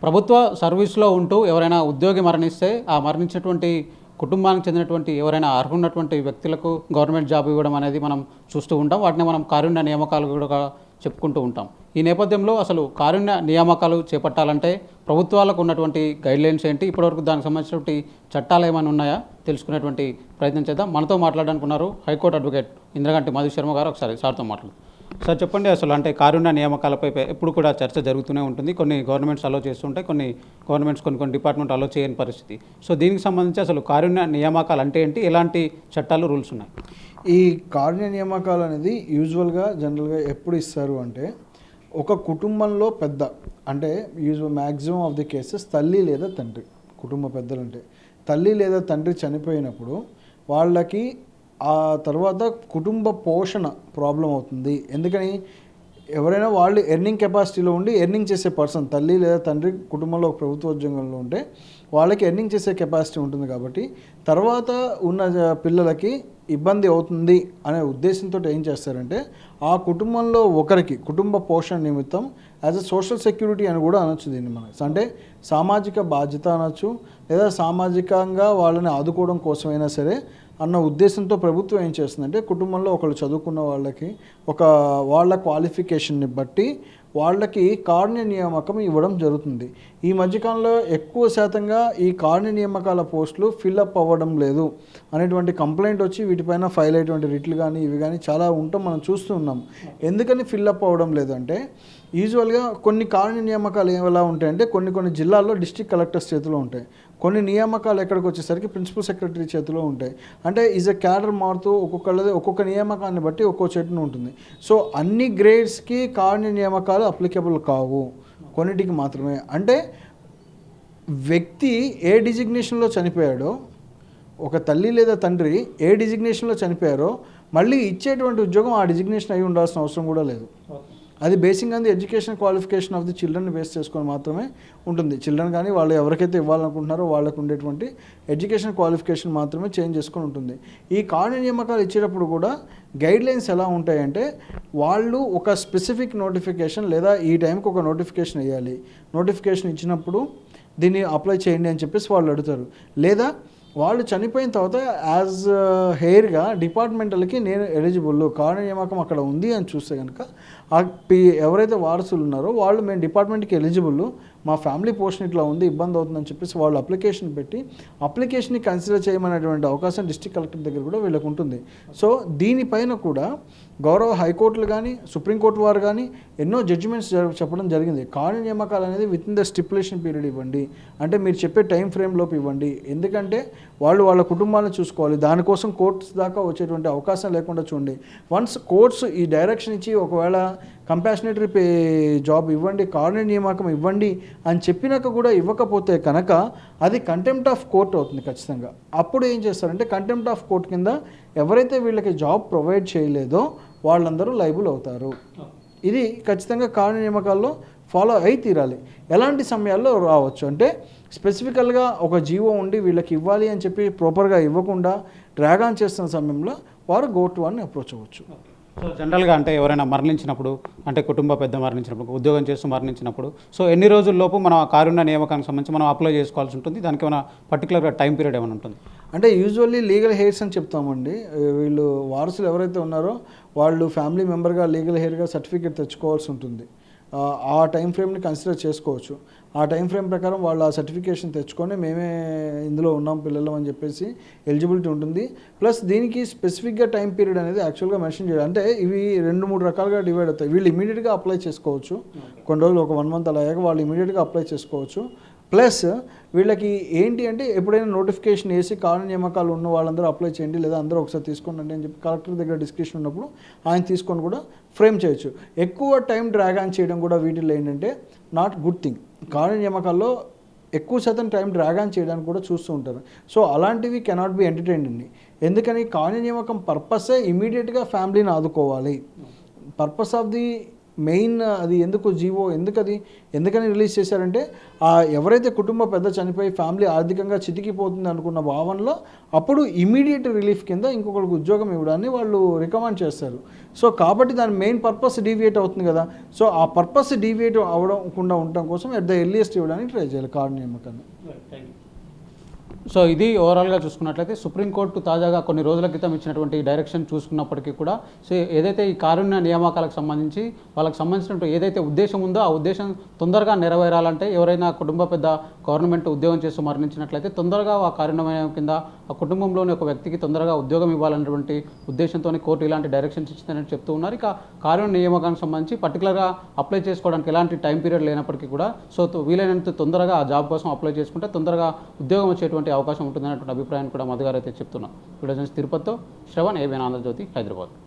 ప్రభుత్వ సర్వీస్లో ఉంటూ ఎవరైనా ఉద్యోగి మరణిస్తే ఆ మరణించినటువంటి కుటుంబానికి చెందినటువంటి ఎవరైనా అర్హున్నటువంటి వ్యక్తులకు గవర్నమెంట్ జాబ్ ఇవ్వడం అనేది మనం చూస్తూ ఉంటాం. వాటిని మనం కారుణ్య నియామకాలు కూడా చెప్పుకుంటూ ఉంటాం. ఈ నేపథ్యంలో అసలు కారుణ్య నియామకాలు చేపట్టాలంటే ప్రభుత్వాలకు ఉన్నటువంటి గైడ్లైన్స్ ఏంటి, ఇప్పటివరకు దానికి సంబంధించినటువంటి చట్టాలు ఏమైనా ఉన్నాయా తెలుసుకునేటువంటి ప్రయత్నం చేద్దాం. మనతో మాట్లాడడానికి ఉన్నారు హైకోర్టు అడ్వకేట్ ఇంద్రగంటి మధు శర్మ గారు. ఒకసారి సార్తో మాట్లాడు. సార్ చెప్పండి, అసలు అంటే కారుణ్య నియామకాలపై ఎప్పుడు కూడా చర్చ జరుగుతూనే ఉంటుంది. కొన్ని గవర్నమెంట్స్ అలో చేస్తుంటాయి, కొన్ని గవర్నమెంట్స్ కొన్ని డిపార్ట్మెంట్ అలో చేయని పరిస్థితి. సో దీనికి సంబంధించి అసలు కారుణ్య నియామకాలు అంటే ఏంటి, ఎలాంటి చట్టాలు రూల్స్ ఉన్నాయి? ఈ కారుణ్య నియామకాలు అనేది జనరల్గా ఎప్పుడు ఇస్తారు అంటే, ఒక కుటుంబంలో పెద్ద అంటే మ్యాక్సిమం ఆఫ్ ది కేసెస్ తల్లి లేదా తండ్రి, కుటుంబ పెద్దలు అంటే తల్లి లేదా తండ్రి చనిపోయినప్పుడు వాళ్ళకి ఆ తర్వాత కుటుంబ పోషణ ప్రాబ్లం అవుతుంది. ఎందుకని, ఎవరైనా వాళ్ళు ఎర్నింగ్ కెపాసిటీలో ఉండి ఎర్నింగ్ చేసే పర్సన్, తల్లి లేదా తండ్రి కుటుంబంలో ఒక ప్రభుత్వ ఉద్యోగంలో ఉంటే వాళ్ళకి ఎర్నింగ్ చేసే కెపాసిటీ ఉంటుంది. కాబట్టి తర్వాత ఉన్న పిల్లలకి ఇబ్బంది అవుతుంది అనే ఉద్దేశంతో ఏం చేస్తారంటే, ఆ కుటుంబంలో ఒకరికి కుటుంబ పోషణ నిమిత్తం యాజ్ అ సోషల్ సెక్యూరిటీ అని కూడా అనొచ్చు దీన్ని మనం. అంటే సామాజిక బాధ్యత అనొచ్చు, లేదా సామాజికంగా వాళ్ళని ఆదుకోవడం కోసమైనా సరే అన్న ఉద్దేశంతో ప్రభుత్వం ఏం చేస్తుందంటే, కుటుంబంలో ఒకళ్ళు చదువుకున్న వాళ్ళకి వాళ్ళ క్వాలిఫికేషన్ని బట్టి వాళ్ళకి కారుణ్య నియామకం ఇవ్వడం జరుగుతుంది. ఈ మధ్యకాలంలో ఎక్కువ శాతంగా ఈ కారుణ్య నియామకాల పోస్టులు ఫిల్అప్ అవ్వడం లేదు అనేటువంటి కంప్లైంట్ వచ్చి వీటిపైన ఫైల్ అయ్యేటువంటి రిట్లు కానీ ఇవి కానీ చాలా ఉంటాం, మనం చూస్తూ ఉన్నాం. ఎందుకని ఫిల్అప్ అవ్వడం లేదు అంటే, యూజువల్గా కొన్ని కారుణ్య నియామకాలు ఎలా ఉంటాయంటే, కొన్ని జిల్లాల్లో డిస్ట్రిక్ట్ కలెక్టర్స్ చేతిలో ఉంటాయి, కొన్ని నియామకాలు ఎక్కడికి వచ్చేసరికి ప్రిన్సిపల్ సెక్రటరీ చేతిలో ఉంటాయి. అంటే ఈజ్ ఎ క్యాడర్ మారుతూ ఒక్కొక్క నియామకాన్ని బట్టి ఒక్కో చేతిలో ఉంటుంది. సో అన్ని గ్రేడ్స్కి కారుణ్య నియామకాలు అప్లికబుల్ కావు, కొన్నిటికి మాత్రమే. అంటే వ్యక్తి ఏ డిజిగ్నేషన్లో చనిపోయాడో, ఒక తల్లి లేదా తండ్రి ఏ డిజిగ్నేషన్లో చనిపోయారో మళ్ళీ ఇచ్చేటువంటి ఉద్యోగం ఆ డిజిగ్నేషన్ అయి ఉండాల్సిన అవసరం కూడా లేదు. అది basing on the education qualification of the children base చేసుకొని మాత్రమే ఉంటుంది. చిల్డ్రన్ కానీ వాళ్ళు ఎవరికైతే ఇవ్వాలనుకుంటున్నారో వాళ్ళకు ఉండేటువంటి ఎడ్యుకేషన్ క్వాలిఫికేషన్ మాత్రమే చేంజ్ చేసుకొని ఉంటుంది. ఈ కారుణ్య నియామకాలు ఇచ్చేటప్పుడు కూడా గైడ్లైన్స్ ఎలా ఉంటాయంటే, వాళ్ళు ఒక స్పెసిఫిక్ నోటిఫికేషన్ లేదా ఈ టైంకి ఒక నోటిఫికేషన్ వేయాలి, నోటిఫికేషన్ ఇచ్చినప్పుడు దీన్ని అప్లై చేయండి అని చెప్పేసి వాళ్ళు అడుగుతారు. లేదా వాళ్ళు చనిపోయిన తర్వాత యాజ్ హెయిర్గా డిపార్ట్మెంటల్కి నేను ఎలిజిబుల్, కారుణ్య నియామకం అక్కడ ఉంది అని చూస్తే కనుక ఎవరైతే వారసులు ఉన్నారో వాళ్ళు మేము డిపార్ట్మెంట్కి ఎలిజిబుల్, మా ఫ్యామిలీ పోర్షన్ ఇట్లా ఉంది, ఇబ్బంది అవుతుందని చెప్పేసి వాళ్ళు అప్లికేషన్ పెట్టి అప్లికేషన్ని కన్సిడర్ చేయమనేటువంటి అవకాశం డిస్ట్రిక్ట్ కలెక్టర్ దగ్గర కూడా వీళ్ళకు ఉంటుంది. సో దీనిపైన కూడా గౌరవ హైకోర్టులు కానీ సుప్రీంకోర్టు వారు కానీ ఎన్నో జడ్జిమెంట్స్ చెప్పడం జరిగింది. కారుణ్య నియామకాలు అనేది with in the stipulation period ఇవ్వండి, అంటే మీరు చెప్పే టైం ఫ్రేమ్లోపు ఇవ్వండి. ఎందుకంటే వాళ్ళ కుటుంబాలను చూసుకోవాలి, దానికోసం కోర్ట్స్ దాకా వచ్చేటువంటి అవకాశం లేకుండా చూడండి. వన్స్ కోర్ట్స్ ఈ డైరెక్షన్ ఇచ్చి ఒకవేళ కంపాషనేటరీ పే జాబ్ ఇవ్వండి, కారుణ్య నియామకం ఇవ్వండి అని చెప్పినాక కూడా ఇవ్వకపోతే కనుక అది కంటెంప్ట్ ఆఫ్ కోర్ట్ అవుతుంది ఖచ్చితంగా. అప్పుడు ఏం చేస్తారంటే, కంటెంప్ట్ ఆఫ్ కోర్ట్ కింద ఎవరైతే వీళ్ళకి జాబ్ ప్రొవైడ్ చేయలేదో వాళ్ళందరూ లైబుల్ అవుతారు. ఇది ఖచ్చితంగా కారుణ్య నియామకాల్లో ఫాలో అయి తీరాలి. ఎలాంటి సమయాల్లో రావచ్చు అంటే, స్పెసిఫికల్గా ఒక జీవో ఉండి వీళ్ళకి ఇవ్వాలి అని చెప్పి ప్రాపర్గా ఇవ్వకుండా డ్రాగ్ ఆన్ చేస్తున్న సమయంలో వారు గో టు వన్ అప్రోచ్ అవ్వచ్చు. సో జనరల్గా అంటే ఎవరైనా మరణించినప్పుడు, అంటే కుటుంబ పెద్ద మరణించినప్పుడు, ఉద్యోగం చేస్తూ మరణించినప్పుడు, సో ఎన్ని రోజుల్లోపు మనం ఆ కారుణ్య నియామకానికి సంబంధించి మనం అప్లై చేసుకోవాల్సి ఉంటుంది? దానికి ఏమైనా పర్టికులర్గా టైం పీరియడ్ ఏమైనా ఉంటుంది? అంటే యూజువల్లీ లీగల్ హెయిర్స్ అని చెప్తామండి. వీళ్ళు వారసులు ఎవరైతే ఉన్నారో వాళ్ళు ఫ్యామిలీ మెంబర్గా లీగల్ హెయిర్గా సర్టిఫికేట్ తెచ్చుకోవాల్సి ఉంటుంది. ఆ టైం ఫ్రేమ్ని కన్సిడర్ చేసుకోవచ్చు. ఆ టైం ఫ్రేమ్ ప్రకారం వాళ్ళు ఆ సర్టిఫికేషన్ తెచ్చుకొని మేమే ఇందులో ఉన్నాం పిల్లలు అని చెప్పేసి ఎలిజిబిలిటీ ఉంటుంది. ప్లస్ దీనికి స్పెసిఫిక్గా టైం పీరియడ్ అనేది యాక్చువల్గా మెన్షన్ చేయాలి. అంటే ఇవి 2-3 రకాలుగా డివైడ్ అవుతాయి. వీళ్ళు ఇమీడియట్గా అప్లై చేసుకోవచ్చు, కొన్ని రోజులు ఒక 1 month అలా అయ్యాక వాళ్ళు ఇమీడియట్గా అప్లై చేసుకోవచ్చు. ప్లస్ వీళ్ళకి ఏంటి అంటే, ఎప్పుడైనా నోటిఫికేషన్ వేసి కారుణ్య నియామకాలు ఉన్న వాళ్ళందరూ అప్లై చేయండి, లేదా అందరూ ఒకసారి తీసుకోండి అని చెప్పి కలెక్టర్ దగ్గర డిస్కషన్ ఉన్నప్పుడు ఆయన తీసుకొని కూడా ఫ్రేమ్ చేయొచ్చు. ఎక్కువ టైం డ్రాగ్ ఆన్ చేయడం కూడా వీటిల్లో ఏంటంటే నాట్ గుడ్ థింగ్. కారుణ్య నియామకాల్లో ఎక్కువ శాతం టైం డ్రాగ్ ఆన్ చేయడానికి కూడా చూస్తూ ఉంటారు. సో అలాంటివి కెనాట్ బి ఎంటర్టైన్డ్ అండి. ఎందుకని, కారుణ్య నియామకం పర్పసే ఇమీడియట్గా ఫ్యామిలీని ఆదుకోవాలి. పర్పస్ ఆఫ్ ది మెయిన్ అది ఎందుకు జీవో ఎందుకని రిలీజ్ చేశారంటే, ఎవరైతే కుటుంబ పెద్ద చనిపోయి ఫ్యామిలీ ఆర్థికంగా చితికిపోతుంది అనుకున్న భావనలో అప్పుడు ఇమీడియట్ రిలీఫ్ కింద ఇంకొకరికి ఉద్యోగం ఇవ్వడాన్ని వాళ్ళు రికమెండ్ చేస్తారు. సో కాబట్టి దాని మెయిన్ పర్పస్ డీవియేట్ అవుతుంది కదా. సో ఆ పర్పస్ డీవియేట్ అవ్వకుండా ఉండటం కోసం ఎట్ ద ఎర్లియస్ట్ ఇవ్వడానికి ట్రై చేయాలి కార్డు నియామకాన్ని. సో ఇది ఓవరాల్గా చూసుకున్నట్లయితే సుప్రీంకోర్టు తాజాగా కొన్ని రోజుల క్రితం ఇచ్చినటువంటి డైరెక్షన్ చూసుకున్నప్పటికీ కూడా సో ఏదైతే ఈ కారుణ్య నియామకాలకు సంబంధించి వాళ్ళకి సంబంధించినటువంటి ఏదైతే ఉద్దేశం ఉందో ఆ ఉద్దేశం తొందరగా నెరవేరాలంటే ఎవరైనా కుటుంబ పెద్ద గవర్నమెంట్ ఉద్యోగం చేస్తూ మరణించినట్లయితే తొందరగా ఆ కారుణ్యం కింద ఆ కుటుంబంలోని ఒక వ్యక్తికి తొందరగా ఉద్యోగం ఇవ్వాలన్నటువంటి ఉద్దేశంతో కోర్టు ఇలాంటి డైరెక్షన్స్ ఇచ్చిందని చెప్తూ ఉన్నారు. ఇక కారుణ్య నియామకానికి సంబంధించి పర్టికులర్గా అప్లై చేసుకోవడానికి ఎలాంటి టైం పీరియడ్ లేనప్పటికీ కూడా సో వీలైనంత తొందరగా ఆ జాబ్ కోసం అప్లై చేసుకుంటే తొందరగా ఉద్యోగం వచ్చేటువంటి అవకాశం ఉంటుందనేటువంటి అభిప్రాయాన్ని కూడా మధు గారు అయితే చెప్తున్నారు. వీడియో తిరుపతితో శ్రవణ్, ఏబిఎన్ ఆంధ్రజ్యోతి, హైదరాబాద్.